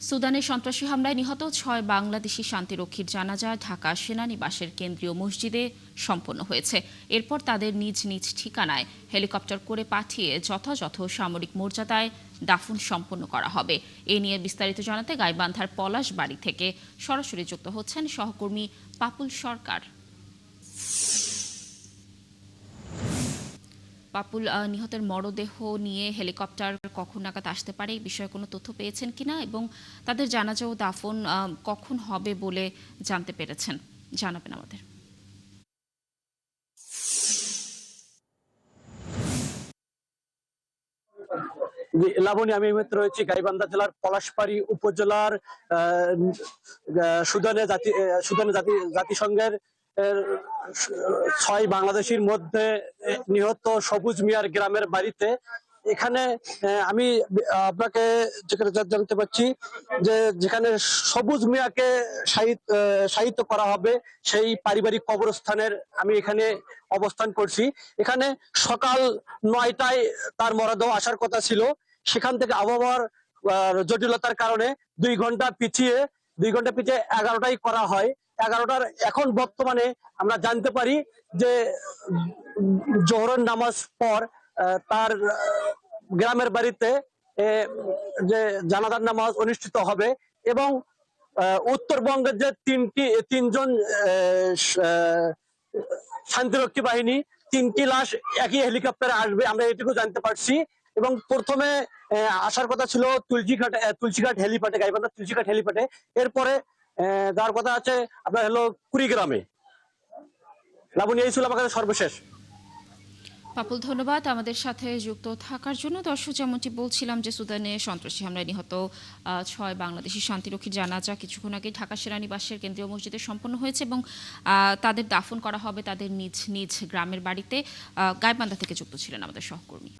সুদানে সন্ত্রাসী হামলায় নিহত ৬ বাংলাদেশি শান্তিরক্ষীর জানাজা ঢাকা সেনানিবাসের কেন্দ্রীয় মসজিদে সম্পন্ন হয়েছে। এরপর তাদের নিজ নিজ ঠিকানায় হেলিকপ্টার করে পাঠিয়ে যথাযথ সামরিক মর্যাদায় দাফন সম্পন্ন করা হবে। এ নিয়ে বিস্তারিত জানাতে গাইবান্ধার পলাশবাড়ী থেকে সরাসরি যুক্ত হচ্ছেন সহকর্মী পাপুল সরকার। পাপুল, নিহতের মরদেহ নিয়ে হেলিকপ্টার কখন নাগাদ আসতে পারে এই বিষয়ে কোনো তথ্য পেয়েছেন কিনা এবং তাদের জানাজা ও দাফন কখন হবে বলে জানতে পেরেছেন, জানাবেন আমাদের। লাবণী, আমি মাত্র রয়েছি গাইবান্ধা জেলার পলাশবাড়ী উপজেলার সুদানে জাতিসংঘের ৬ বাংলাদেশির মধ্যে নিহত সবুজ মিয়ার গ্রামের বাড়িতে। এখানে আমি আপনাকে জানতে পারছি যে যেখানে সবুজ মিয়াকে শায়িত করা হবে সেই পারিবারিক কবরস্থানের আমি এখানে অবস্থান করছি। এখানে সকাল ৯টায় তার মরদেহ আসার কথা ছিল। সেখান থেকে আবহাওয়ার জটিলতার কারণে ২ ঘন্টা পিছিয়ে ১১টায় করা হয়। ১১টার এখন বর্তমানে আমরা জানতে পারি যে জোহরের নামাজ পর তার গ্রামের বাড়িতে যে জানাজার নামাজ অনুষ্ঠিত হবে এবং উত্তরবঙ্গের যে তিনজন শান্তিরক্ষী বাহিনী ৩টি লাশ একই হেলিকপ্টারে আসবে, আমরা এটুকু জানতে পারছি। এবং প্রথমে আসার কথা ছিল তুলসীঘাট হেলিপ্যাডে, গাইবান্ধা তুলসীঘাট হেলিপ্যাডে। এরপরে যার কথা আছে আপনার হলো কুড়িগ্রামে। লাবণী, এই ছিল আমার কাছে সর্বশেষ। পাপুল, ধন্যবাদ আমাদের সাথে যুক্ত থাকার জন্য। দর্শক, যেমনটি বলছিলাম যে সুদানে সন্ত্রাসী হামলায় নিহত ৬ বাংলাদেশি শান্তিরক্ষীর জানাজা কিছুক্ষণ আগে ঢাকা সেনানিবাসের কেন্দ্রীয় মসজিদে সম্পন্ন হয়েছে এবং তাদের দাফন করা হবে তাদের নিজ নিজ গ্রামের বাড়িতে। গাইবান্ধা থেকে যুক্ত ছিলেন আমাদের সহকর্মী।